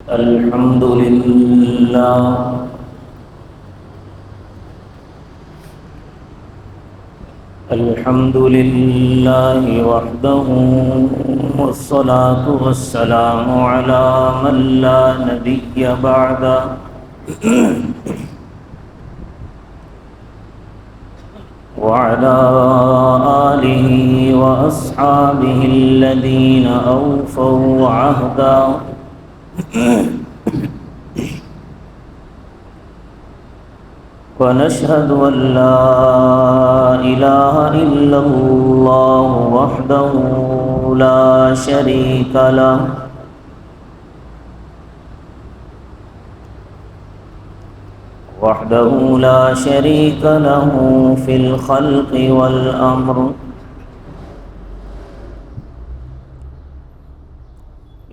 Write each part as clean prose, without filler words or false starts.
الحمد لله الحمد لله وحده، والصلاة والسلام على من لا نبي بعده وعلى آله وأصحابه الذين أوفوا عهدا ونشهد أن لا إله إلا الله وحده لا شريك له في الخلق والأمر،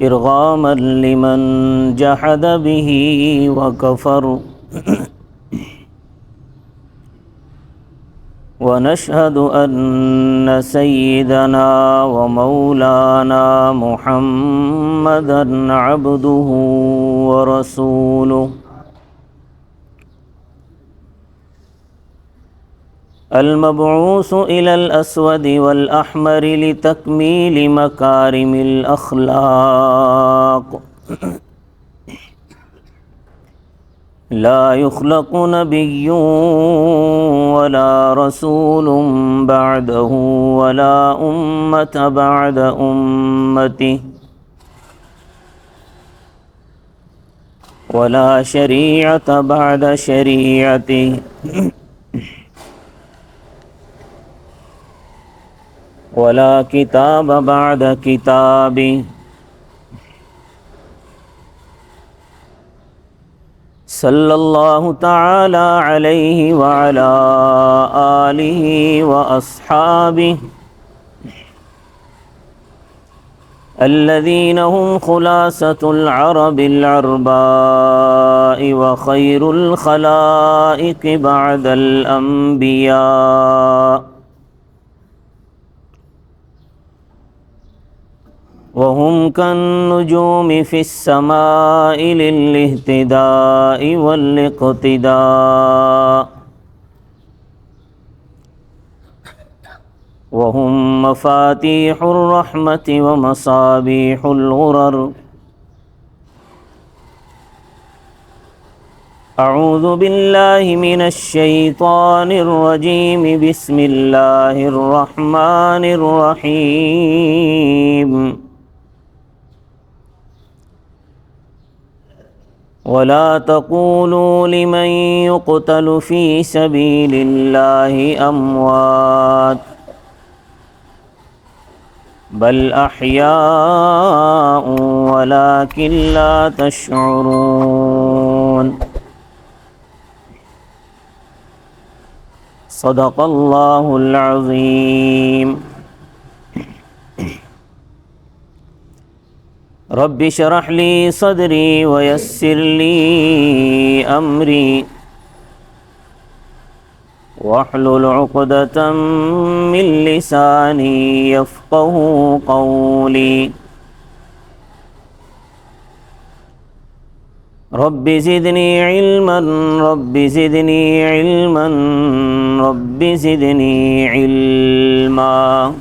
إرغاما لمن جحد به وكفر، ونشهد أن سيدنا ومولانا محمدًا عبده ورسوله، المبعوث إلى الأسود والأحمر لتكميل مكارم الأخلاق، لا يخلق نبي ولا رسول بعده ولا أمة بعد أمته ولا شريعة بعد شريعته ولا كتاب بعد كتابه، صلى الله تعالى عليه وعلى آله وأصحابه الذين هم خلاصة العرب العرباء وخير الخلائق بعد الأنبياء، وهم كالنجوم في السماء للاهتداء والاقتداء، وهم مفاتيح الرحمة ومصابيح الغرر. أعوذ بالله من الشيطان الرجيم، بسم الله الرحمن الرحيم. ولا تقولوا لمن يقتل في سبيل الله أموات بل أحياء ولكن لا تشعرون. صدق الله العظيم. رب اشرح لي صدري ويسر لي أمري واحلل عقدة من لساني يفقه قولي. رب زدني علما رب زدني علما رب زدني علما.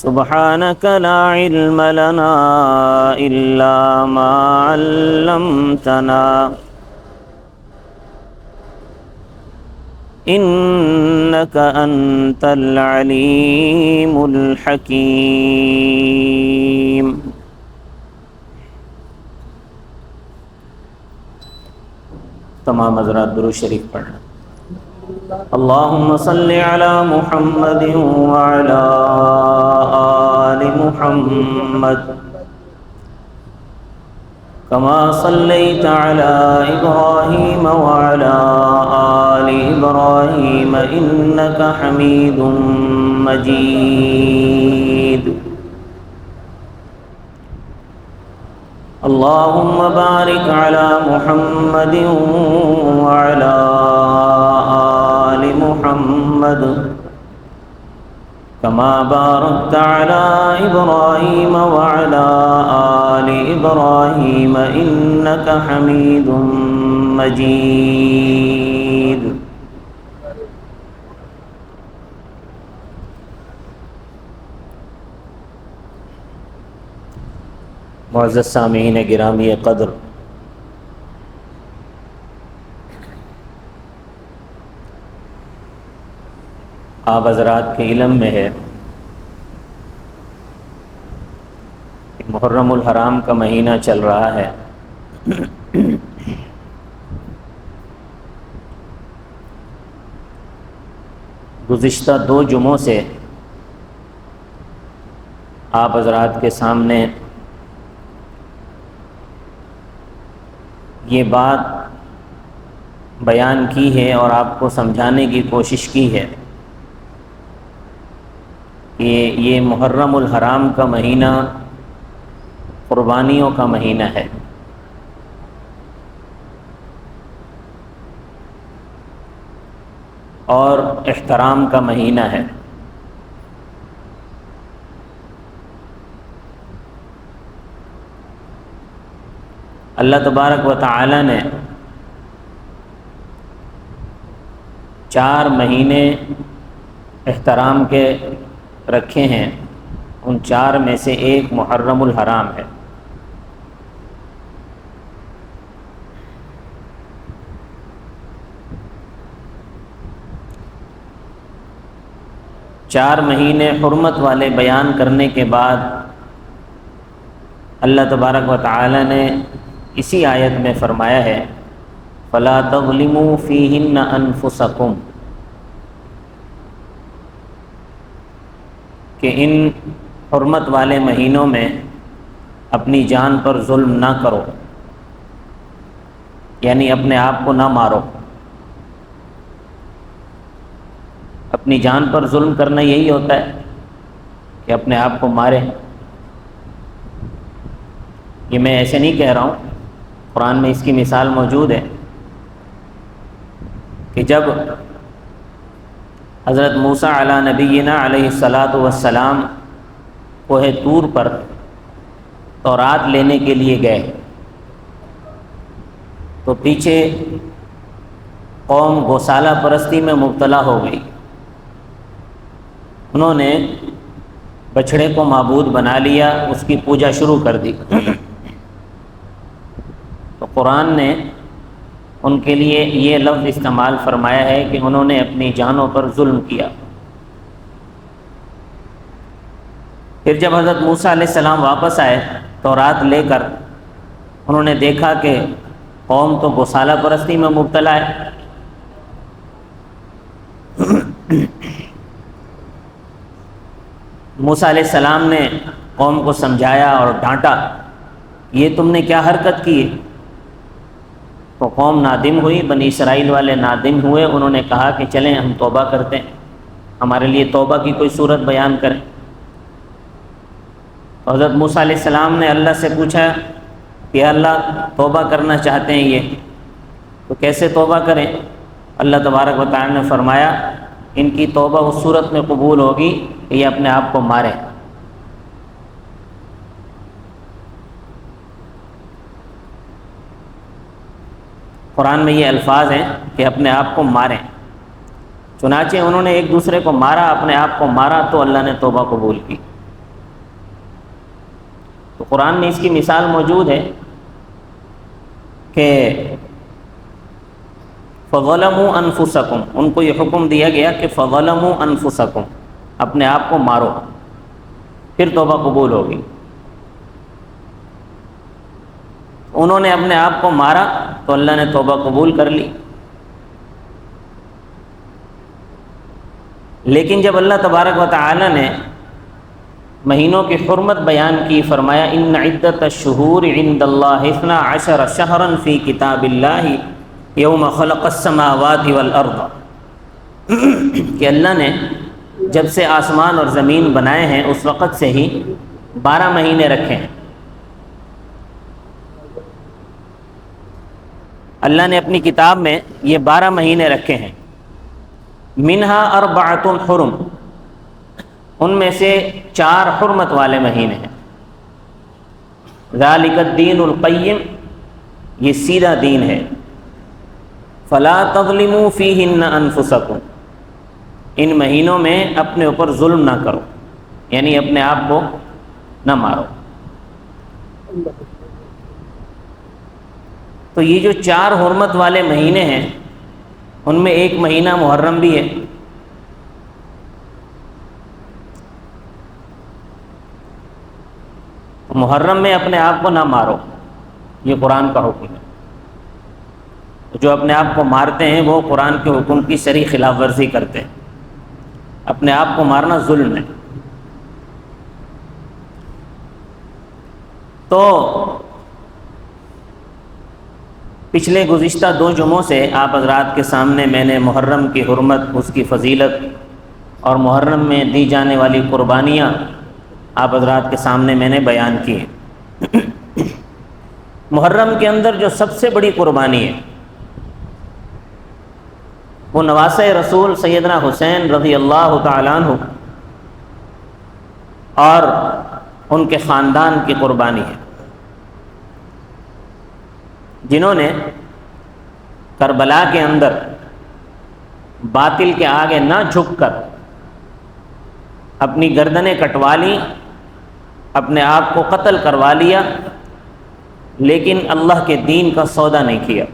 سبحانك لا علم لنا إلا ما علمتنا إنك أنت العليم الحكيم. تمام حضرات درود شریف پڑھنا. اللهم صل على محمد وعلى آل محمد كما صليت على إبراهيم وعلى آل إبراهيم إنك حميد مجيد. اللهم بارك على محمد وعلى آل محمد كما باركت على إبراهيم وعلى آل إبراهيم إنك حميد مجيد. معزز سامعین گرامی قدر، آپ حضرات کے علم میں ہے کہ محرم الحرام کا مہینہ چل رہا ہے۔ گزشتہ 2 جمعوں سے آپ حضرات کے سامنے یہ بات بیان کی ہے اور آپ کو سمجھانے کی کوشش کی ہے کہ یہ محرم الحرام کا مہینہ قربانیوں کا مہینہ ہے، اور احترام کا مہینہ ہے۔ اللہ تبارک و تعالی نے 4 مہینے احترام کے رکھے ہیں، ان 4 میں سے ایک محرم الحرام ہے۔ چار مہینے حرمت والے بیان کرنے کے بعد اللہ تبارک و تعالی نے اسی آیت میں فرمایا ہے فَلَا تَظْلِمُوا فِيهِنَّ أَنفُسَكُمْ، کہ ان حرمت والے مہینوں میں اپنی جان پر ظلم نہ کرو، یعنی اپنے آپ کو نہ مارو۔ اپنی جان پر ظلم کرنا یہی ہوتا ہے کہ اپنے آپ کو مارے۔ یہ میں ایسے نہیں کہہ رہا ہوں، قرآن میں اس کی مثال موجود ہے کہ جب حضرت موسیٰ علی نبینا علیہ الصلاۃ والسلام کوہ طور پر تورات لینے کے لیے گئے تو پیچھے قوم گوسالہ پرستی میں مبتلا ہو گئی۔ انہوں نے بچھڑے کو معبود بنا لیا، اس کی پوجا شروع کر دی۔ تو قرآن نے ان کے لیے یہ لفظ استعمال فرمایا ہے کہ انہوں نے اپنی جانوں پر ظلم کیا۔ پھر جب حضرت موسیٰ علیہ السلام واپس آئے تورات لے کر، انہوں نے دیکھا کہ قوم تو گوسالہ پرستی میں مبتلا ہے۔ موسیٰ علیہ السلام نے قوم کو سمجھایا اور ڈانٹا، یہ تم نے کیا حرکت کی؟ تو قوم نادم ہوئی، بنی اسرائیل والے نادم ہوئے۔ انہوں نے کہا کہ چلیں ہم توبہ کرتے ہیں، ہمارے لیے توبہ کی کوئی صورت بیان کریں۔ حضرت موسیٰ علیہ السلام نے اللہ سے پوچھا کہ اللہ توبہ کرنا چاہتے ہیں یہ تو کیسے توبہ کریں؟ اللہ تبارک و تعالی نے فرمایا ان کی توبہ اس صورت میں قبول ہوگی کہ یہ اپنے آپ کو ماریں۔ قرآن میں یہ الفاظ ہیں کہ اپنے آپ کو ماریں۔ چنانچہ انہوں نے ایک دوسرے کو مارا، اپنے آپ کو مارا، تو اللہ نے توبہ قبول کی۔ تو قرآن میں اس کی مثال موجود ہے کہ فَظَلَمُوا أَنفُسَكُمْ، ان کو یہ حکم دیا گیا کہ فَظَلَمُوا أَنفُسَكُمْ، اپنے آپ کو مارو، پھر توبہ قبول ہوگی۔ انہوں نے اپنے آپ کو مارا تو اللہ نے توبہ قبول کر لی۔ لیکن جب اللہ تبارک و تعالی نے مہینوں کی حرمت بیان کی، فرمایا ان عدت الشہور عند اللہ 12 شہرا فی کتاب اللہ یوم خلق السماوات والارض، کہ اللہ نے جب سے آسمان اور زمین بنائے ہیں اس وقت سے ہی 12 مہینے رکھے ہیں۔ اللہ نے اپنی کتاب میں یہ 12 مہینے رکھے ہیں۔ منہا 4 حرم، ان میں سے 4 حرمت والے مہینے ہیں۔ ذالک الدین القیم، یہ سیدھا دین ہے۔ فلا تظلموا فیہن انفسکم، ان مہینوں میں اپنے اوپر ظلم نہ کرو، یعنی اپنے آپ کو نہ مارو۔ تو یہ جو 4 حرمت والے مہینے ہیں ان میں ایک مہینہ محرم بھی ہے۔ محرم میں اپنے آپ کو نہ مارو، یہ قرآن کا حکم ہے۔ جو اپنے آپ کو مارتے ہیں وہ قرآن کے حکم کی صریح خلاف ورزی کرتے ہیں۔ اپنے آپ کو مارنا ظلم ہے۔ تو پچھلے گزشتہ 2 جمعوں سے آپ حضرات کے سامنے میں نے محرم کی حرمت، اس کی فضیلت اور محرم میں دی جانے والی قربانیاں آپ حضرات کے سامنے میں نے بیان کی ہیں۔ محرم کے اندر جو سب سے بڑی قربانی ہے وہ نواسۂ رسول سیدنا حسین رضی اللہ تعالیٰ عنہ اور ان کے خاندان کی قربانی ہے، جنہوں نے کربلا کے اندر باطل کے آگے نہ جھک کر اپنی گردنیں کٹوا لیں، اپنے آپ کو قتل کروا لیا، لیکن اللہ کے دین کا سودا نہیں کیا۔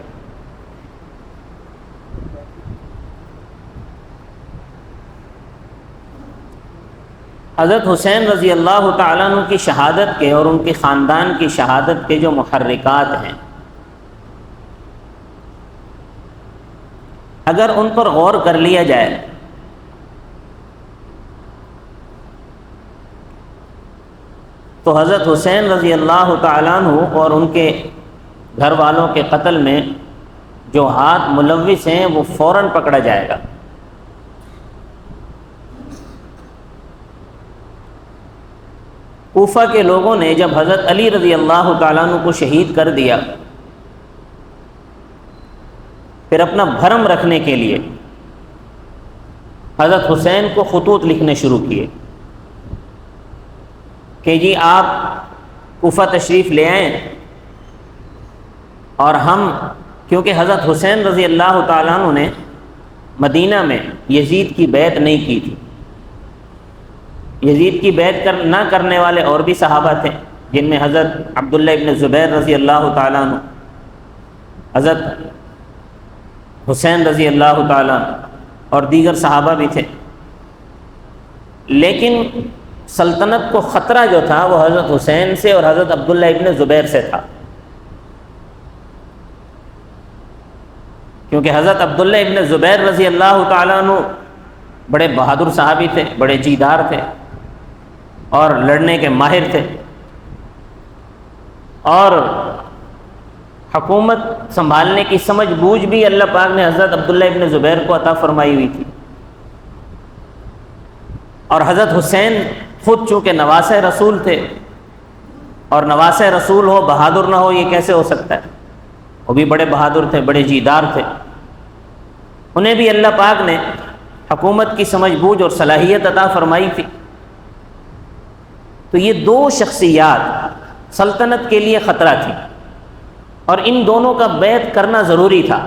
حضرت حسین رضی اللہ تعالیٰ عنہ کی شہادت کے اور ان کے خاندان کی شہادت کے جو محرکات ہیں، اگر ان پر غور کر لیا جائے تو حضرت حسین رضی اللہ تعالیٰ عنہ اور ان کے گھر والوں کے قتل میں جو ہاتھ ملوث ہیں وہ فوراً پکڑا جائے گا۔ کوفہ کے لوگوں نے جب حضرت علی رضی اللہ تعالیٰ عنہ کو شہید کر دیا، پھر اپنا بھرم رکھنے کے لیے حضرت حسین کو خطوط لکھنے شروع کیے کہ جی آپ کوفہ تشریف لے آئیں، اور ہم، کیونکہ حضرت حسین رضی اللہ تعالیٰ عنہ نے مدینہ میں یزید کی بیعت نہیں کی تھی۔ یزید کی بیعت نہ کرنے والے اور بھی صحابہ تھے، جن میں حضرت عبداللہ ابن زبیر رضی اللہ تعالیٰ عنہ، حضرت حسین رضی اللہ تعالیٰ عنہ اور دیگر صحابہ بھی تھے۔ لیکن سلطنت کو خطرہ جو تھا وہ حضرت حسین سے اور حضرت عبداللہ ابن زبیر سے تھا، کیونکہ حضرت عبداللہ ابن زبیر رضی اللہ تعالیٰ عنہ بڑے بہادر صحابی تھے، بڑے جیدار تھے اور لڑنے کے ماہر تھے، اور حکومت سنبھالنے کی سمجھ بوجھ بھی اللہ پاک نے حضرت عبداللہ ابن زبیر کو عطا فرمائی ہوئی تھی۔ اور حضرت حسین خود چونکہ نواسۂ رسول تھے، اور نواسۂ رسول ہو بہادر نہ ہو یہ کیسے ہو سکتا ہے؟ وہ بھی بڑے بہادر تھے، بڑے جیدار تھے، انہیں بھی اللہ پاک نے حکومت کی سمجھ بوجھ اور صلاحیت عطا فرمائی تھی۔ تو یہ 2 شخصیات سلطنت کے لیے خطرہ تھی، اور ان دونوں کا بیعت کرنا ضروری تھا۔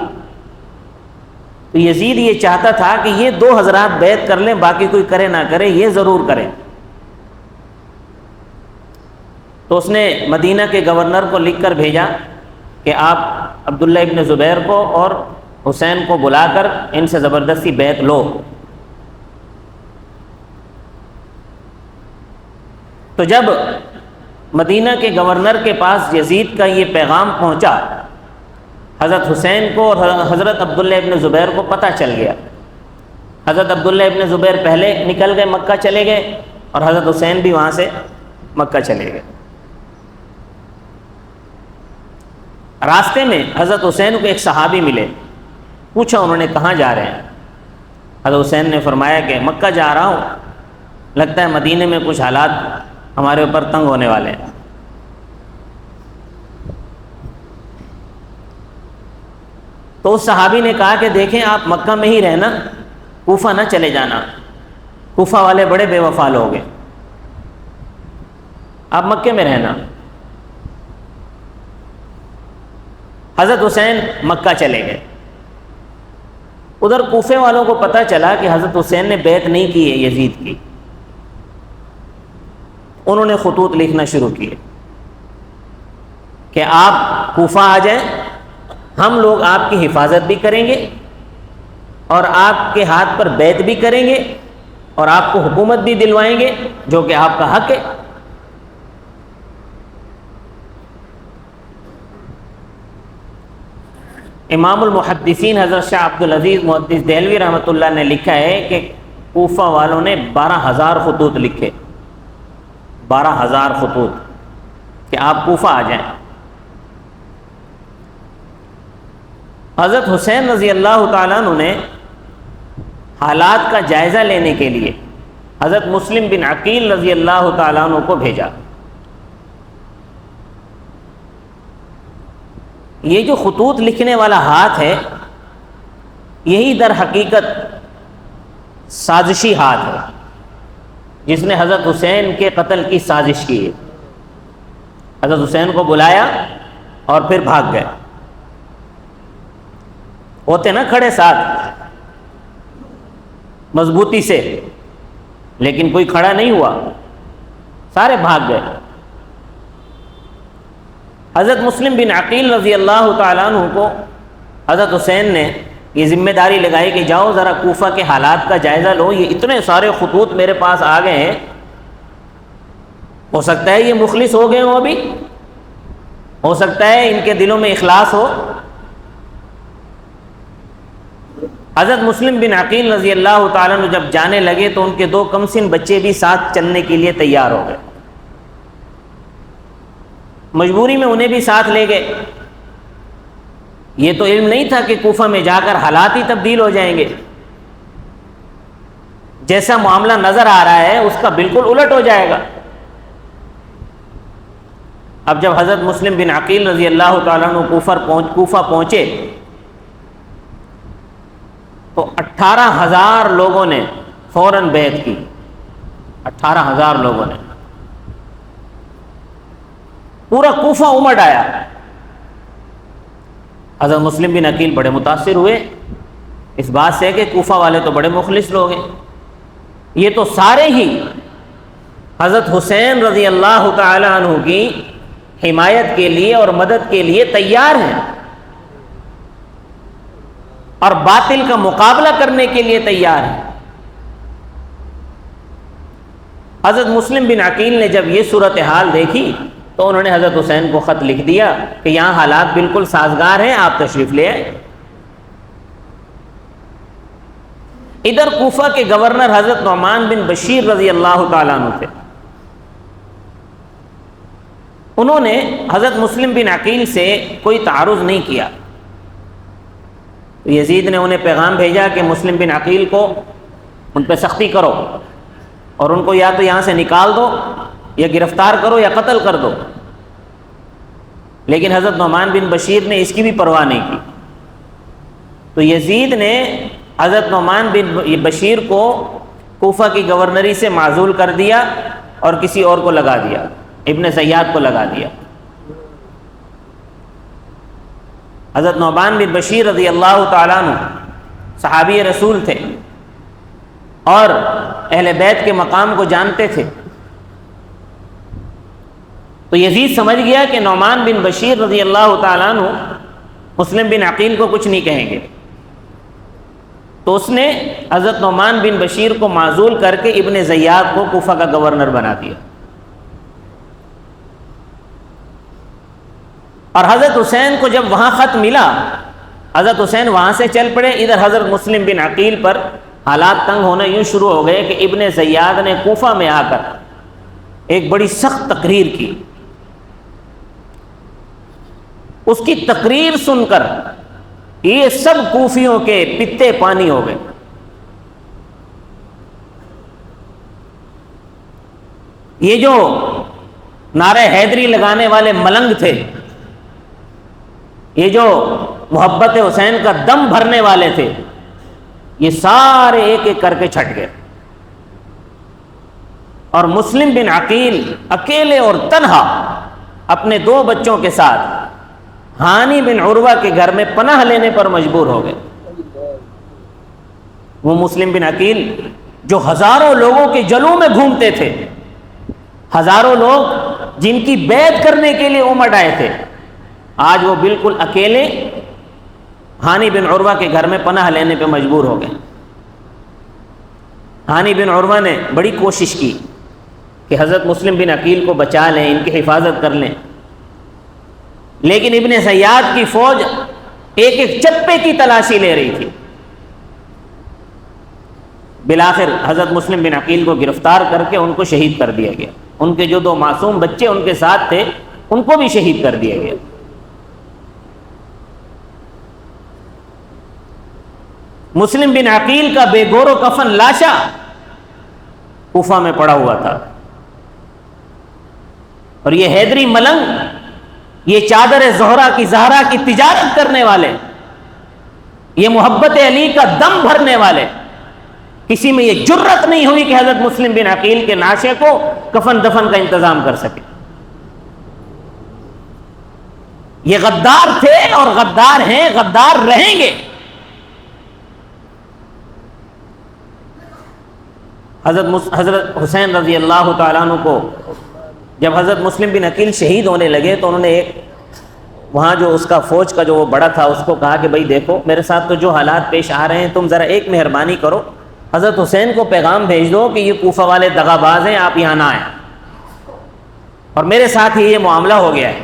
تو یزید یہ چاہتا تھا کہ یہ 2 حضرات بیعت کر لیں، باقی کوئی کرے نہ کرے یہ ضرور کریں۔ تو اس نے مدینہ کے گورنر کو لکھ کر بھیجا کہ آپ عبداللہ ابن زبیر کو اور حسین کو بلا کر ان سے زبردستی بیعت لو۔ تو جب مدینہ کے گورنر کے پاس یزید کا یہ پیغام پہنچا، حضرت حسین کو اور حضرت عبداللہ ابن زبیر کو پتہ چل گیا۔ حضرت عبداللہ ابن زبیر پہلے نکل گئے، مکہ چلے گئے، اور حضرت حسین بھی وہاں سے مکہ چلے گئے۔ راستے میں حضرت حسین کو ایک صحابی ملے، پوچھا انہوں نے کہاں جا رہے ہیں؟ حضرت حسین نے فرمایا کہ مکہ جا رہا ہوں، لگتا ہے مدینے میں کچھ حالات ہمارے اوپر تنگ ہونے والے ہیں۔ تو اس صحابی نے کہا کہ دیکھیں آپ مکہ میں ہی رہنا، کوفہ نہ چلے جانا، کوفہ والے بڑے بے وفا لوگ ہیں. آپ مکے میں رہنا. حضرت حسین مکہ چلے گئے. ادھر کوفے والوں کو پتہ چلا کہ حضرت حسین نے بیعت نہیں کی ہے یزید کی. انہوں نے خطوط لکھنا شروع کیے کہ آپ کوفہ آ جائیں، ہم لوگ آپ کی حفاظت بھی کریں گے اور آپ کے ہاتھ پر بیعت بھی کریں گے اور آپ کو حکومت بھی دلوائیں گے جو کہ آپ کا حق ہے. امام المحدثین حضرت شاہ عبدالعزیز محدث دہلوی رحمۃ اللہ نے لکھا ہے کہ کوفہ والوں نے 12,000 خطوط لکھے، 12,000 خطوط کہ آپ کوفہ آ جائیں. حضرت حسین رضی اللہ تعالیٰ عنہ نے حالات کا جائزہ لینے کے لیے حضرت مسلم بن عقیل رضی اللہ تعالیٰ عنہ کو بھیجا. یہ جو خطوط لکھنے والا ہاتھ ہے یہی در حقیقت سازشی ہاتھ ہے جس نے حضرت حسین کے قتل کی سازش کی ہے. حضرت حسین کو بلایا اور پھر بھاگ گئے. ہوتے نا کھڑے ساتھ مضبوطی سے، لیکن کوئی کھڑا نہیں ہوا، سارے بھاگ گئے. حضرت مسلم بن عقیل رضی اللہ تعالیٰ عنہ کو حضرت حسین نے یہ ذمہ داری لگائی کہ جاؤ ذرا کوفہ کے حالات کا جائزہ لو، یہ اتنے سارے خطوط میرے پاس آ گئے ہیں، ہو سکتا ہے یہ مخلص ہو گئے ہوں، ابھی ہو سکتا ہے ان کے دلوں میں اخلاص ہو. حضرت مسلم بن عقیل رضی اللہ تعالیٰ عنہ جب جانے لگے تو ان کے 2 کمسن بچے بھی ساتھ چلنے کے لیے تیار ہو گئے. مجبوری میں انہیں بھی ساتھ لے گئے. یہ تو علم نہیں تھا کہ کوفہ میں جا کر حالات ہی تبدیل ہو جائیں گے. جیسا معاملہ نظر آ رہا ہے اس کا بالکل الٹ ہو جائے گا. اب جب حضرت مسلم بن عقیل رضی اللہ تعالیٰ عنہ کوفہ پہنچے تو 18,000 لوگوں نے فوراً بیعت کی. 18,000 لوگوں نے، پورا کوفہ امڑ آیا. حضرت مسلم بن عقیل بڑے متاثر ہوئے اس بات سے کہ کوفہ والے تو بڑے مخلص لوگ ہیں، یہ تو سارے ہی حضرت حسین رضی اللہ تعالی عنہ کی حمایت کے لیے اور مدد کے لیے تیار ہیں اور باطل کا مقابلہ کرنے کے لیے تیار ہیں. حضرت مسلم بن عقیل نے جب یہ صورتحال دیکھی تو انہوں نے حضرت حسین کو خط لکھ دیا کہ یہاں حالات بالکل سازگار ہیں، آپ تشریف لے آئیں. ادھر کوفہ کے گورنر حضرت نعمان بن بشیر رضی اللہ تعالیٰ عنہ تھے. انہوں نے حضرت مسلم بن عقیل سے کوئی تعارض نہیں کیا. یزید نے انہیں پیغام بھیجا کہ مسلم بن عقیل کو ان پہ سختی کرو اور ان کو یا تو یہاں سے نکال دو یا گرفتار کرو یا قتل کر دو. لیکن حضرت نعمان بن بشیر نے اس کی بھی پرواہ نہیں کی. تو یزید نے حضرت نعمان بن بشیر کو کوفہ کی گورنری سے معزول کر دیا اور کسی اور کو لگا دیا، ابن زیاد کو لگا دیا. حضرت نعمان بن بشیر رضی اللہ تعالیٰ عنہ صحابی رسول تھے اور اہل بیت کے مقام کو جانتے تھے. تو یزید سمجھ گیا کہ نعمان بن بشیر رضی اللہ تعالیٰ عنہ مسلم بن عقیل کو کچھ نہیں کہیں گے، تو اس نے حضرت نعمان بن بشیر کو معزول کر کے ابن زیاد کو کوفہ کا گورنر بنا دیا. اور حضرت حسین کو جب وہاں خط ملا، حضرت حسین وہاں سے چل پڑے. ادھر حضرت مسلم بن عقیل پر حالات تنگ ہونا یوں شروع ہو گئے کہ ابن زیاد نے کوفہ میں آ کر ایک بڑی سخت تقریر کی. اس کی تقریر سن کر یہ سب کوفیوں کے پتے پانی ہو گئے. یہ جو نعرہ حیدری لگانے والے ملنگ تھے، یہ جو محبت حسین کا دم بھرنے والے تھے، یہ سارے ایک ایک کر کے چھٹ گئے. اور مسلم بن عقیل اکیلے اور تنہا اپنے 2 بچوں کے ساتھ ہانی بن عروہ کے گھر میں پناہ لینے پر مجبور ہو گئے۔ وہ مسلم بن عقیل جو ہزاروں لوگوں کے جلوں میں گھومتے تھے، ہزاروں لوگ جن کی بیعت کرنے کے لیے امٹ آئے تھے، آج وہ بالکل اکیلے ہانی بن عروہ کے گھر میں پناہ لینے پہ مجبور ہو گئے۔ ہانی بن عروہ نے بڑی کوشش کی کہ حضرت مسلم بن عقیل کو بچا لیں، ان کی حفاظت کر لیں، لیکن ابن زیاد کی فوج ایک ایک چپے کی تلاشی لے رہی تھی۔ بالآخر حضرت مسلم بن عقیل کو گرفتار کر کے ان کو شہید کر دیا گیا۔ ان کے جو 2 معصوم بچے ان کے ساتھ تھے ان کو بھی شہید کر دیا گیا۔ مسلم بن عقیل کا بے گور و کفن لاشا کوفہ میں پڑا ہوا تھا، اور یہ حیدری ملنگ، یہ چادر زہرا کی تجارت کرنے والے، یہ محبت علی کا دم بھرنے والے، کسی میں یہ جرت نہیں ہوئی کہ حضرت مسلم بن عقیل کے ناشے کو کفن دفن کا انتظام کر سکے۔ یہ غدار تھے اور غدار ہیں، غدار رہیں گے۔ حضرت حسین رضی اللہ تعالیٰ عنہ کو جب حضرت مسلم بن عقیل شہید ہونے لگے تو انہوں نے ایک وہاں جو اس کا فوج کا جو وہ بڑا تھا اس کو کہا کہ بھائی دیکھو میرے ساتھ تو جو حالات پیش آ رہے ہیں، تم ذرا ایک مہربانی کرو، حضرت حسین کو پیغام بھیج دو کہ یہ کوفہ والے دغا باز ہیں، آپ یہاں نہ آئیں، اور میرے ساتھ ہی یہ معاملہ ہو گیا ہے۔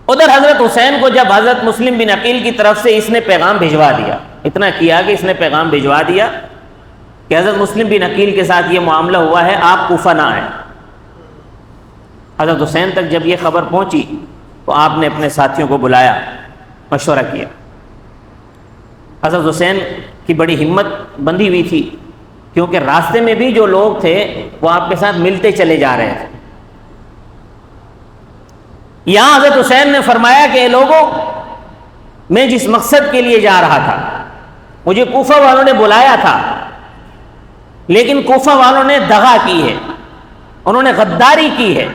ادھر حضرت حسین کو جب حضرت مسلم بن عقیل کی طرف سے اس نے پیغام بھجوا دیا، اتنا کیا کہ اس نے پیغام بھجوا دیا کہ حضرت مسلم بن عقیل کے ساتھ یہ معاملہ ہوا ہے، آپ کوفہ نہ آئیں۔ حضرت حسین تک جب یہ خبر پہنچی تو آپ نے اپنے ساتھیوں کو بلایا، مشورہ کیا۔ حضرت حسین کی بڑی ہمت بندھی ہوئی تھی، کیونکہ راستے میں بھی جو لوگ تھے وہ آپ کے ساتھ ملتے چلے جا رہے تھے۔ یہاں حضرت حسین نے فرمایا کہ اے لوگوں، میں جس مقصد کے لیے جا رہا تھا، مجھے کوفہ والوں نے بلایا تھا، لیکن کوفہ والوں نے دغا کی ہے، انہوں نے غداری کی ہے۔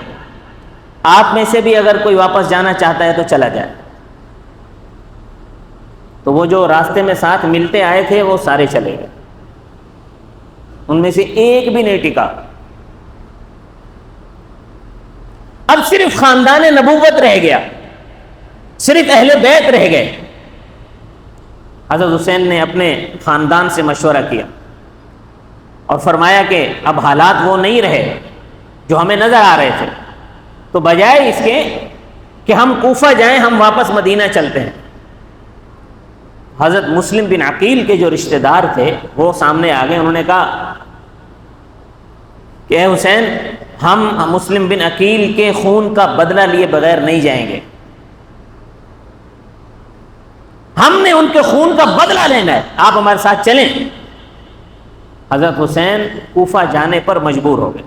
آپ میں سے بھی اگر کوئی واپس جانا چاہتا ہے تو چلا جائے۔ تو وہ جو راستے میں ساتھ ملتے آئے تھے وہ سارے چلے گئے، ان میں سے ایک بھی نہیں ٹکا۔ اب صرف خاندان نبوت رہ گیا، صرف اہل بیت رہ گئے۔ حضرت حسین نے اپنے خاندان سے مشورہ کیا اور فرمایا کہ اب حالات وہ نہیں رہے جو ہمیں نظر آ رہے تھے، تو بجائے اس کے کہ ہم کوفہ جائیں، ہم واپس مدینہ چلتے ہیں۔ حضرت مسلم بن عقیل کے جو رشتہ دار تھے وہ سامنے آ گئے، انہوں نے کہا کہ اے حسین، ہم مسلم بن عقیل کے خون کا بدلہ لیے بغیر نہیں جائیں گے، ہم نے ان کے خون کا بدلہ لینا ہے، آپ ہمارے ساتھ چلیں۔ حضرت حسین کوفہ جانے پر مجبور ہو گئے۔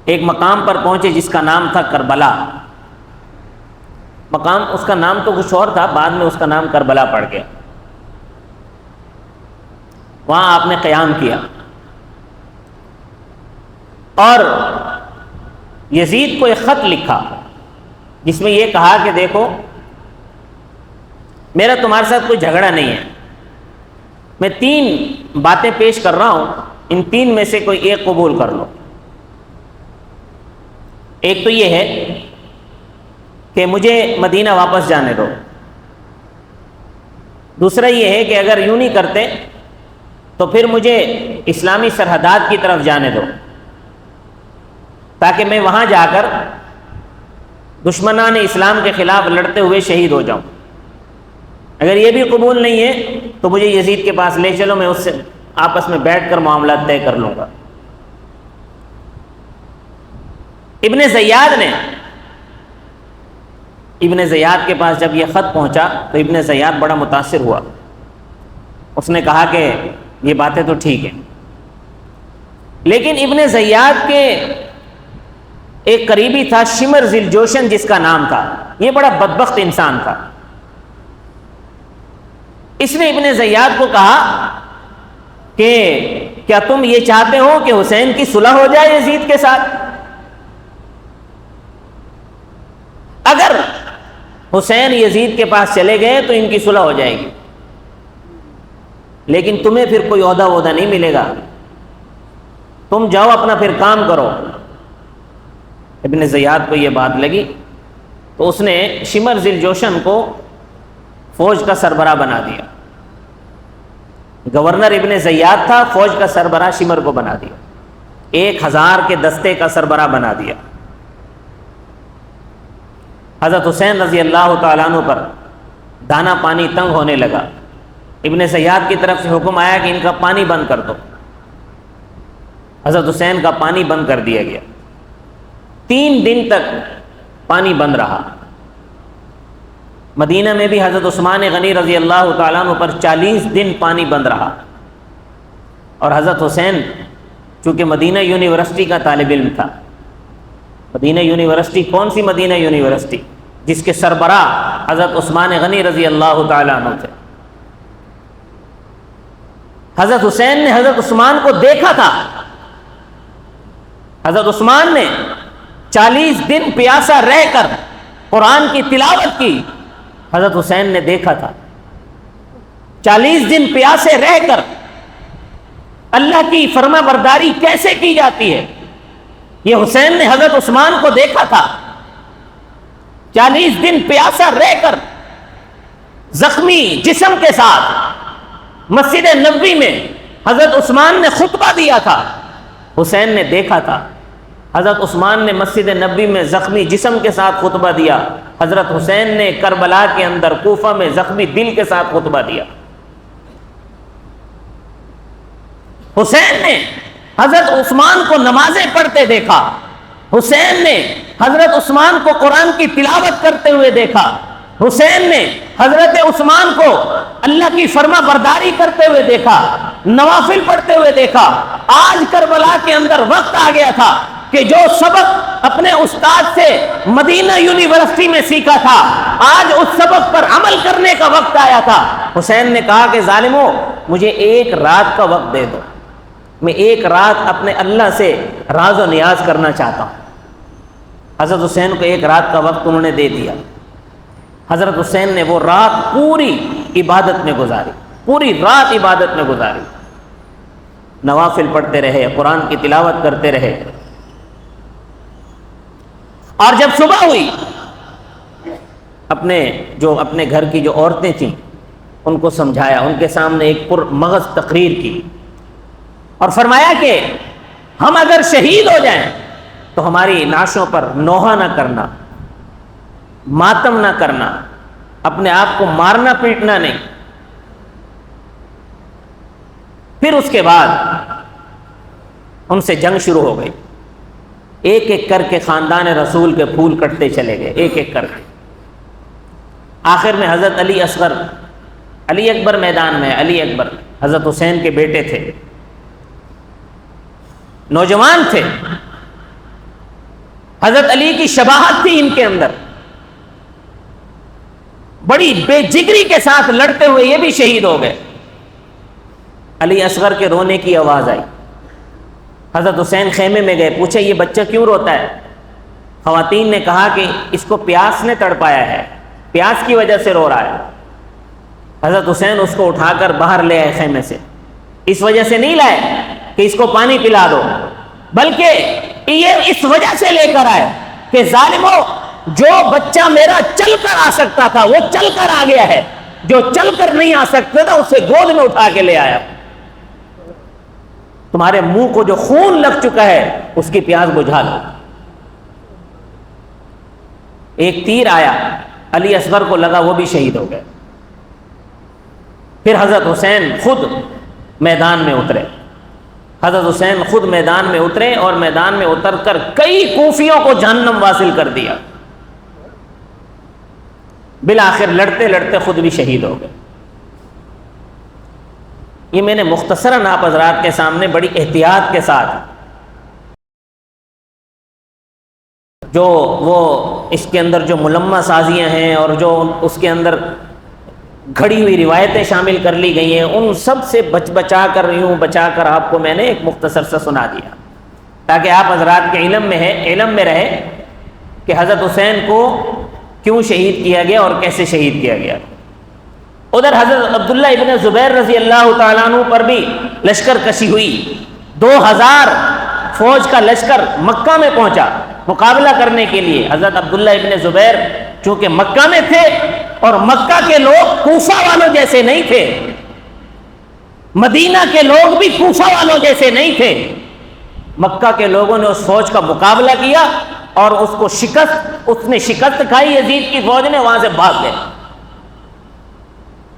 ایک مقام پر پہنچے جس کا نام تھا کربلا۔ مقام اس کا نام تو کچھ اور تھا، بعد میں اس کا نام کربلا پڑ گیا۔ وہاں آپ نے قیام کیا اور یزید کو ایک خط لکھا جس میں یہ کہا کہ دیکھو، میرا تمہارے ساتھ کوئی جھگڑا نہیں ہے، میں 3 باتیں پیش کر رہا ہوں، ان 3 میں سے کوئی ایک قبول کر لو۔ ایک تو یہ ہے کہ مجھے مدینہ واپس جانے دو، دوسرا یہ ہے کہ اگر یوں نہیں کرتے تو پھر مجھے اسلامی سرحدات کی طرف جانے دو تاکہ میں وہاں جا کر دشمنان اسلام کے خلاف لڑتے ہوئے شہید ہو جاؤں۔ اگر یہ بھی قبول نہیں ہے تو مجھے یزید کے پاس لے چلو، میں اس سے آپس میں بیٹھ کر معاملات طے کر لوں گا۔ ابن زیاد کے پاس جب یہ خط پہنچا تو ابن زیاد بڑا متاثر ہوا، اس نے کہا کہ یہ باتیں تو ٹھیک ہیں، لیکن ابن زیاد کے ایک قریبی تھا شمر ذی الجوشن جس کا نام تھا، یہ بڑا بدبخت انسان تھا۔ اس نے ابن زیاد کو کہا کہ کیا تم یہ چاہتے ہو کہ حسین کی صلح ہو جائے یزید کے ساتھ؟ اگر حسین یزید کے پاس چلے گئے تو ان کی صلح ہو جائے گی، لیکن تمہیں پھر کوئی عہدہ نہیں ملے گا، تم جاؤ اپنا پھر کام کرو۔ ابن زیاد کو یہ بات لگی تو اس نے شمر ذی الجوشن کو فوج کا سربراہ بنا دیا۔ گورنر ابن زیاد تھا، فوج کا سربراہ شمر کو بنا دیا، 1000 کے دستے کا سربراہ بنا دیا۔ حضرت حسین رضی اللہ تعالیٰ عنہ پر دانا پانی تنگ ہونے لگا، ابن زیاد کی طرف سے حکم آیا کہ ان کا پانی بند کر دو۔ حضرت حسین کا پانی بند کر دیا گیا، 3 دن تک پانی بند رہا۔ مدینہ میں بھی حضرت عثمان غنی رضی اللہ تعالیٰ عنہ پر 40 دن پانی بند رہا، اور حضرت حسین چونکہ مدینہ یونیورسٹی کا طالب علم تھا۔ مدینہ یونیورسٹی کون سی مدینہ یونیورسٹی؟ جس کے سربراہ حضرت عثمان غنی رضی اللہ تعالیٰ عنہ تھے۔ حضرت حسین نے حضرت عثمان کو دیکھا تھا، حضرت عثمان نے 40 دن پیاسا رہ کر قرآن کی تلاوت کی، حضرت حسین نے دیکھا تھا 40 دن پیاسے رہ کر اللہ کی فرما برداری کیسے کی جاتی ہے، یہ حسین نے حضرت عثمان کو دیکھا تھا۔ 40 دن پیاسا رہ کر زخمی جسم کے ساتھ مسجد نبوی میں حضرت عثمان نے خطبہ دیا تھا، حسین نے دیکھا تھا۔ حضرت عثمان نے مسجد نبوی میں زخمی جسم کے ساتھ خطبہ دیا، حضرت حسین نے کربلا کے اندر کوفہ میں زخمی دل کے ساتھ خطبہ دیا۔ حسین نے حضرت عثمان کو نمازیں پڑھتے دیکھا، حسین نے حضرت عثمان کو قرآن کی تلاوت کرتے ہوئے دیکھا، حسین نے حضرت عثمان کو اللہ کی فرما برداری کرتے ہوئے دیکھا، نوافل پڑھتے ہوئے دیکھا۔ آج کربلا کے اندر وقت آ گیا تھا کہ جو سبق اپنے استاد سے مدینہ یونیورسٹی میں سیکھا تھا، آج اس سبق پر عمل کرنے کا وقت آیا تھا۔ حسین نے کہا کہ ظالمو، مجھے 1 رات کا وقت دے دو، میں 1 رات اپنے اللہ سے راز و نیاز کرنا چاہتا ہوں۔ حضرت حسین کو 1 رات کا وقت انہوں نے دے دیا۔ حضرت حسین نے وہ رات پوری عبادت میں گزاری، پوری رات عبادت میں گزاری، نوافل پڑھتے رہے، قرآن کی تلاوت کرتے رہے۔ اور جب صبح ہوئی، اپنے گھر کی جو عورتیں تھیں ان کو سمجھایا، ان کے سامنے ایک پرمغز تقریر کی اور فرمایا کہ ہم اگر شہید ہو جائیں تو ہماری نعشوں پر نوحہ نہ کرنا، ماتم نہ کرنا، اپنے آپ کو مارنا پیٹنا نہیں۔ پھر اس کے بعد ان سے جنگ شروع ہو گئی، ایک ایک کر کے خاندان رسول کے پھول کٹتے چلے گئے، ایک ایک کر کے۔ آخر میں حضرت علی اصغر، علی اکبر میدان میں، علی اکبر حضرت حسین کے بیٹے تھے، نوجوان تھے، حضرت علی کی شباہت تھی ان کے اندر، بڑی بے جگری کے ساتھ لڑتے ہوئے یہ بھی شہید ہو گئے۔ علی اصغر کے رونے کی آواز آئی، حضرت حسین خیمے میں گئے، پوچھے یہ بچہ کیوں روتا ہے؟ خواتین نے کہا کہ اس کو پیاس نے تڑپایا ہے، پیاس کی وجہ سے رو رہا ہے۔ حضرت حسین اس کو اٹھا کر باہر لے آئے خیمے سے، اس وجہ سے نہیں لائے کہ اس کو پانی پلا دو، بلکہ یہ اس وجہ سے لے کر آئے کہ ظالمو، جو بچہ میرا چل کر آ سکتا تھا وہ چل کر آ گیا ہے، جو چل کر نہیں آ سکتا تھا اسے گود میں اٹھا کے لے آیا۔ تمہارے منہ کو جو خون لگ چکا ہے اس کی پیاس بجھا لو۔ ایک تیر آیا، علی اصغر کو لگا، وہ بھی شہید ہو گئے۔ پھر حضرت حسین خود میدان میں اترے، حضرت حسین خود میدان میں اترے اور میدان میں اتر کر کئی کوفیوں کو جہنم واصل کر دیا۔ بالآخر لڑتے لڑتے خود بھی شہید ہو گئے۔ یہ میں نے مختصراً آپ حضرات کے سامنے بڑی احتیاط کے ساتھ جو وہ اس کے اندر جو ملمہ سازیاں ہیں اور جو اس کے اندر گھڑی ہوئی روایتیں شامل کر لی گئی ہیں، ان سب سے بچا کر آپ کو میں نے ایک مختصر سا سنا دیا، تاکہ آپ حضرات کے علم میں رہے کہ حضرت حسین کو کیوں شہید کیا گیا اور کیسے شہید کیا گیا۔ ادھر حضرت عبداللہ ابن زبیر رضی اللہ تعالیٰ عنہ پر بھی لشکر کشی ہوئی، 2000 فوج کا لشکر مکہ میں پہنچا مقابلہ کرنے کے لیے۔ حضرت عبداللہ ابن زبیر چونکہ مکہ میں تھے، اور مکہ کے لوگ کوفہ والوں جیسے نہیں تھے، مدینہ کے لوگ بھی کوفہ والوں جیسے نہیں تھے، مکہ کے لوگوں نے اس فوج کا مقابلہ کیا اور اس نے شکست کھائی، یزید کی فوج نے وہاں سے بھاگ گئے۔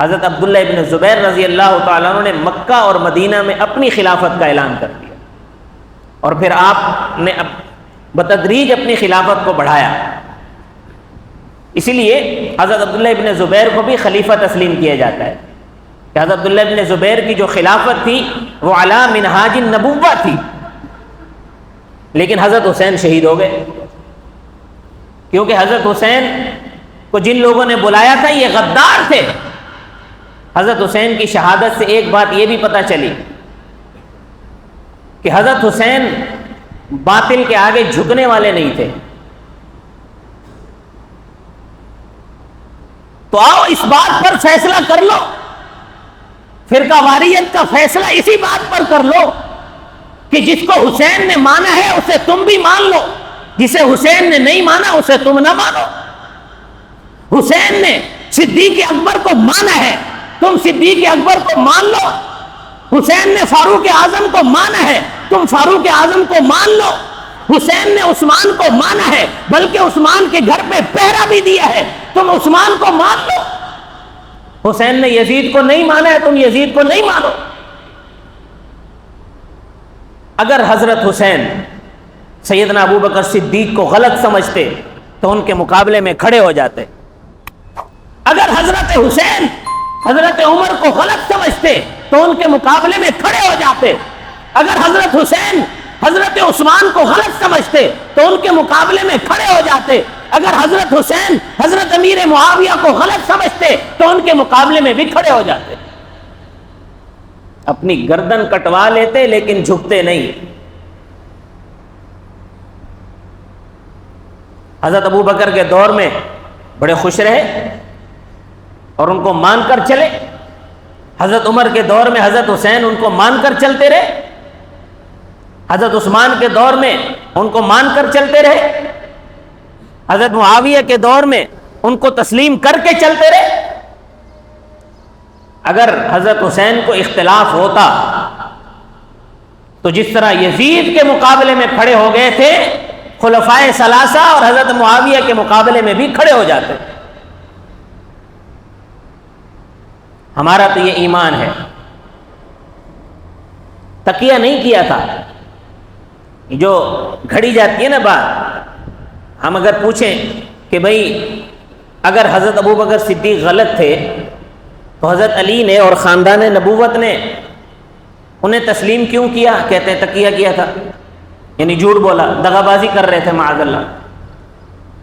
حضرت عبداللہ ابن زبیر رضی اللہ تعالیٰ عنہ نے مکہ اور مدینہ میں اپنی خلافت کا اعلان کر دیا، اور پھر آپ نے بتدریج اپنی خلافت کو بڑھایا۔ اسی لیے حضرت عبداللہ ابن زبیر کو بھی خلیفہ تسلیم کیا جاتا ہے کہ حضرت عبداللہ ابن زبیر کی جو خلافت تھی وہ علی منہاج النبوہ تھی، لیکن حضرت حسین شہید ہو گئے، کیونکہ حضرت حسین کو جن لوگوں نے بلایا تھا یہ غدار تھے۔ حضرت حسین کی شہادت سے ایک بات یہ بھی پتہ چلی کہ حضرت حسین باطل کے آگے جھکنے والے نہیں تھے۔ تو آؤ اس بات پر فیصلہ کر لو، فرقہ واریت کا فیصلہ اسی بات پر کر لو کہ جس کو حسین نے مانا ہے اسے تم بھی مان لو، جسے حسین نے نہیں مانا اسے تم نہ مانو۔ حسین نے صدیق اکبر کو مانا ہے، تم صدیق اکبر کو مان لو۔ حسین نے فاروق اعظم کو مانا ہے، تم فاروق اعظم کو مان لو۔ حسین نے عثمان کو مانا ہے، بلکہ عثمان کے گھر پہ پہرا بھی دیا ہے، تم عثمان کو مان لو۔ حسین نے یزید کو نہیں مانا ہے، تم یزید کو نہیں مانو۔ اگر حضرت حسین سیدنا ابوبکر صدیق کو غلط سمجھتے تو ان کے مقابلے میں کھڑے ہو جاتے۔ اگر حضرت حسین حضرت عمر کو غلط سمجھتے تو ان کے مقابلے میں کھڑے ہو جاتے۔ اگر حضرت حسین حضرت عثمان کو غلط سمجھتے تو ان کے مقابلے میں کھڑے ہو جاتے۔ اگر حضرت حسین حضرت امیر معاویہ کو غلط سمجھتے تو ان کے مقابلے میں بھی کھڑے ہو جاتے۔ اپنی گردن کٹوا لیتے لیکن جھکتے نہیں۔ حضرت ابوبکر کے دور میں بڑے خوش رہے اور ان کو مان کر چلے۔ حضرت عمر کے دور میں حضرت حسین ان کو مان کر چلتے رہے۔ حضرت عثمان کے دور میں ان کو مان کر چلتے رہے۔ حضرت معاویہ کے دور میں ان کو تسلیم کر کے چلتے رہے۔ اگر حضرت حسین کو اختلاف ہوتا تو جس طرح یزید کے مقابلے میں کھڑے ہو گئے تھے، خلفائے ثلاثہ اور حضرت معاویہ کے مقابلے میں بھی کھڑے ہو جاتے۔ ہمارا تو یہ ایمان ہے، تقیہ نہیں کیا تھا۔ جو گھڑی جاتی ہے نا بات، ہم اگر پوچھیں کہ بھئی اگر حضرت ابوبکر صدیق غلط تھے تو حضرت علی نے اور خاندان نبوت نے انہیں تسلیم کیوں کیا؟ کہتے ہیں تقیہ کیا تھا، یعنی جھوٹ بولا، دغا بازی کر رہے تھے معاذ اللہ۔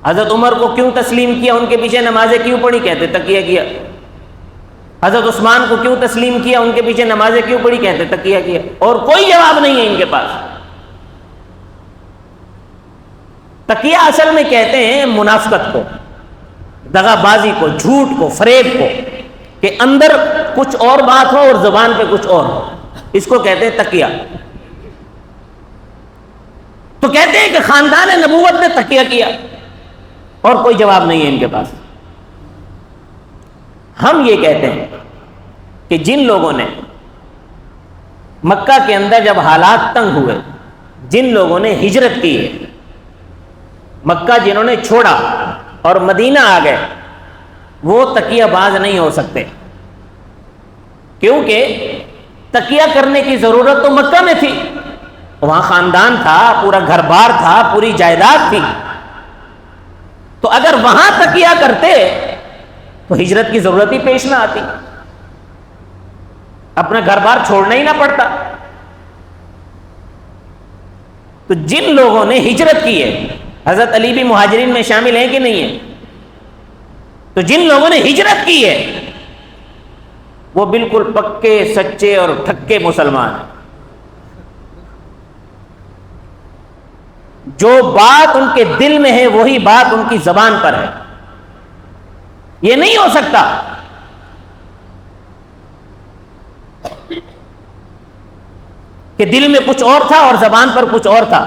حضرت عمر کو کیوں تسلیم کیا، ان کے پیچھے نمازیں کیوں پڑھی؟ کہتے تقیہ کیا۔ حضرت عثمان کو کیوں تسلیم کیا، ان کے پیچھے نمازیں کیوں پڑھی؟ کہتے تقیہ کیا۔ اور کوئی جواب نہیں ہے ان کے پاس۔ تقیہ اصل میں کہتے ہیں منافقت کو، دغا بازی کو، جھوٹ کو، فریب کو، کہ اندر کچھ اور بات ہو اور زبان پہ کچھ اور ہو، اس کو کہتے ہیں تقیہ۔ تو کہتے ہیں کہ خاندان نبوت نے تقیہ کیا اور کوئی جواب نہیں ہے ان کے پاس۔ ہم یہ کہتے ہیں کہ جن لوگوں نے مکہ کے اندر جب حالات تنگ ہوئے، جن لوگوں نے ہجرت کی ہے، مکہ جنہوں نے چھوڑا اور مدینہ آ گئے، وہ تقیہ باز نہیں ہو سکتے، کیونکہ تقیہ کرنے کی ضرورت تو مکہ میں تھی، وہاں خاندان تھا، پورا گھر بار تھا، پوری جائیداد تھی۔ تو اگر وہاں تقیہ کرتے تو ہجرت کی ضرورت ہی پیش نہ آتی، اپنا گھر بار چھوڑنا ہی نہ پڑتا۔ تو جن لوگوں نے ہجرت کی ہے، حضرت علی بھی مہاجرین میں شامل ہیں کہ نہیں ہیں؟ تو جن لوگوں نے ہجرت کی ہے وہ بالکل پکے سچے اور ٹھکے مسلمان ہیں. جو بات ان کے دل میں ہے وہی بات ان کی زبان پر ہے. یہ نہیں ہو سکتا کہ دل میں کچھ اور تھا اور زبان پر کچھ اور تھا.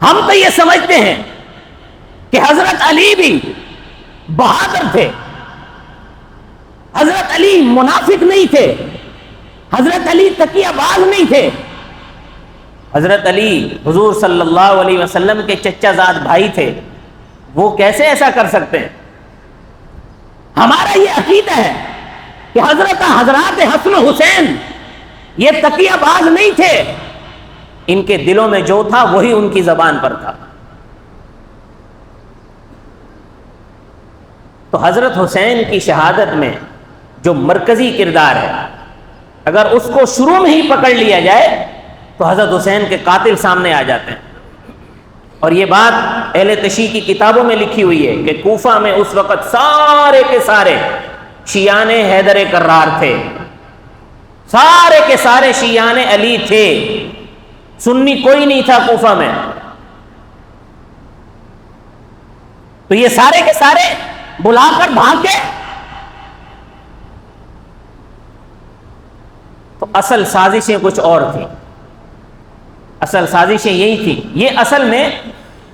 ہم تو یہ سمجھتے ہیں کہ حضرت علی بھی بہادر تھے, حضرت علی منافق نہیں تھے, حضرت علی تقیہ باز نہیں تھے. حضرت علی حضور صلی اللہ علیہ وسلم کے چچا زاد بھائی تھے, وہ کیسے ایسا کر سکتے ہیں؟ ہمارا یہ عقیدہ ہے کہ حضرات حسن حسین یہ تقیہ باز نہیں تھے, ان کے دلوں میں جو تھا وہی ان کی زبان پر تھا. تو حضرت حسین کی شہادت میں جو مرکزی کردار ہے, اگر اس کو شروع میں ہی پکڑ لیا جائے تو حضرت حسین کے قاتل سامنے آ جاتے ہیں. اور یہ بات اہل تشیع کی کتابوں میں لکھی ہوئی ہے کہ کوفہ میں اس وقت سارے کے سارے شیعان حیدر کرار تھے, سارے کے سارے شیعان علی تھے, سنی کوئی نہیں تھا کوفہ میں. تو یہ سارے کے سارے بلا کر بھاگ گئے. تو اصل سازشیں کچھ اور تھیں, اصل سازشیں یہی تھی. یہ اصل میں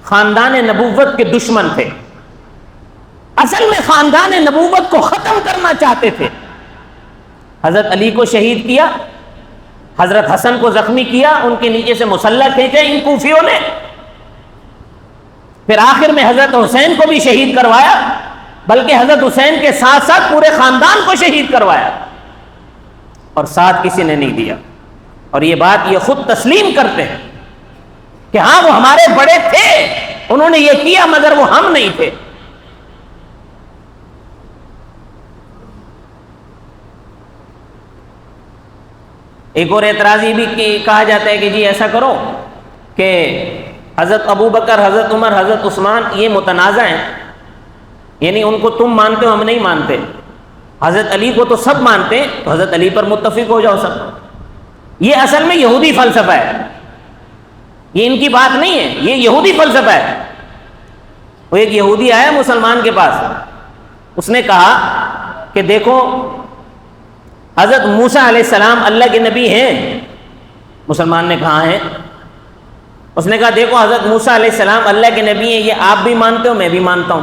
خاندان نبوت کے دشمن تھے, اصل میں خاندان نبوت کو ختم کرنا چاہتے تھے. حضرت علی کو شہید کیا, حضرت حسن کو زخمی کیا, ان کے نیچے سے مسلح کھینچے ان کوفیوں نے, پھر آخر میں حضرت حسین کو بھی شہید کروایا, بلکہ حضرت حسین کے ساتھ ساتھ پورے خاندان کو شہید کروایا, اور ساتھ کسی نے نہیں دیا. اور یہ بات یہ خود تسلیم کرتے ہیں کہ ہاں وہ ہمارے بڑے تھے, انہوں نے یہ کیا مگر وہ ہم نہیں تھے. ایک اور اعتراض یہ بھی کہا جاتا ہے کہ جی ایسا کرو کہ حضرت ابو بکر, حضرت عمر, حضرت عثمان یہ متنازع ہیں, یعنی ان کو تم مانتے ہو ہم نہیں مانتے, حضرت علی کو تو سب مانتے ہیں تو حضرت علی پر متفق ہو جاؤ سب. یہ اصل میں یہودی فلسفہ ہے, یہ ان کی بات نہیں ہے, یہ یہودی فلسفہ ہے. وہ ایک یہودی آیا مسلمان کے پاس, اس نے کہا کہ دیکھو حضرت موسیٰ علیہ السلام اللہ کے نبی ہیں. مسلمان نے کہا ہیں. اس نے کہا دیکھو حضرت موسیٰ علیہ السلام اللہ کے نبی ہیں, یہ آپ بھی مانتے ہو میں بھی مانتا ہوں.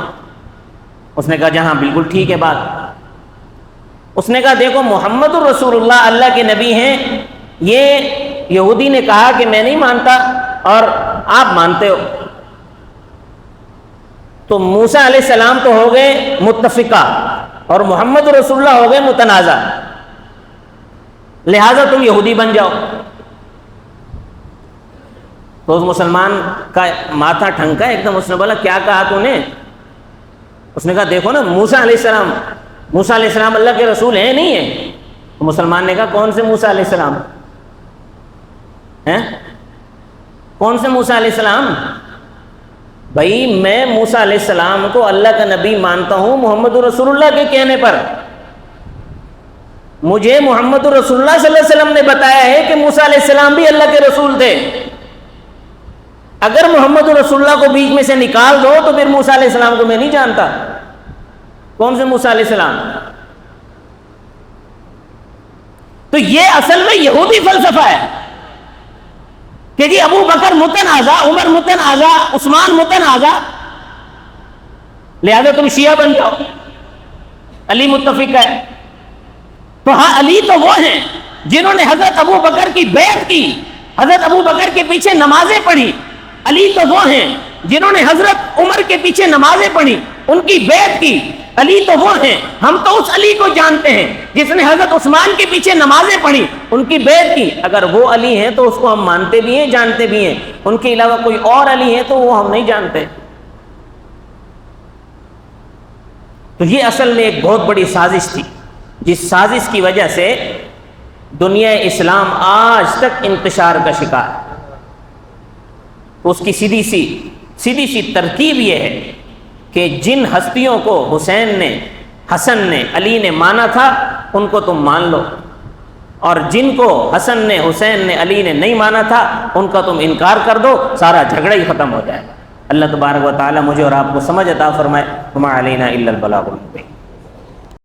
اس نے کہا جہاں بالکل ٹھیک ہے بات. اس نے کہا دیکھو محمد الرسول اللہ اللہ کے نبی ہیں, یہ یہودی نے کہا کہ میں نہیں مانتا اور آپ مانتے ہو, تو موسیٰ علیہ السلام تو ہو گئے متفقہ اور محمد رسول اللہ ہو گئے متنازع, لہذا تم یہودی بن جاؤ. تو اس مسلمان کا ماتھا ٹھنکا ایک دم. اس نے بولا کیا کہا تو نے؟ اس نے کہا دیکھو نا موسیٰ علیہ السلام اللہ کے رسول ہیں نہیں ہیں؟ تو مسلمان نے کہا کون سے موسیٰ علیہ السلام ہیں؟ کون سے موسیٰ علیہ السلام؟ بھائی میں موسیٰ علیہ السلام کو اللہ کا نبی مانتا ہوں محمد رسول اللہ کے کہنے پر. مجھے محمد رسول اللہ صلی اللہ علیہ وسلم نے بتایا ہے کہ موسیٰ علیہ السلام بھی اللہ کے رسول تھے. اگر محمد رسول اللہ کو بیچ میں سے نکال دو تو پھر موسیٰ علیہ السلام کو میں نہیں جانتا. کون سے موسیٰ علیہ السلام؟ تو یہ اصل میں یہودی فلسفہ ہے کہ جی ابو بکر متنازع, عمر متنازع, عثمان متنازع, لہذا تم شیعہ بن جاؤ, علی متفق ہے. تو ہاں علی تو وہ ہیں جنہوں نے حضرت ابو بکر کی بیعت کی, حضرت ابو بکر کے پیچھے نمازیں پڑھی. علی تو وہ ہیں جنہوں نے حضرت عمر کے پیچھے نمازیں پڑھی, ان کی بیعت کی. علی تو وہ ہیں, ہم تو اس علی کو جانتے ہیں جس نے حضرت عثمان کے پیچھے نمازیں پڑھی, ان کی بیعت کی. اگر وہ علی ہیں تو اس کو ہم مانتے بھی ہیں, جانتے بھی ہیں. ان کے علاوہ کوئی اور علی ہے تو وہ ہم نہیں جانتے. تو یہ اصل میں ایک بہت بڑی سازش تھی, جس سازش کی وجہ سے دنیا اسلام آج تک انتشار کا شکار ہے. تو اس کی سیدھی سی ترکیب یہ ہے کہ جن ہستیوں کو حسین نے حسن نے علی نے مانا تھا ان کو تم مان لو، اور جن کو حسن نے حسین نے علی نے نہیں مانا تھا ان کا تم انکار کر دو، سارا جھگڑا ہی ختم ہو جائے گا۔ اللہ تبارک و تعالی مجھے اور آپ کو سمجھ عطا فرمائے۔ وما علینا الا البلاغ المبین۔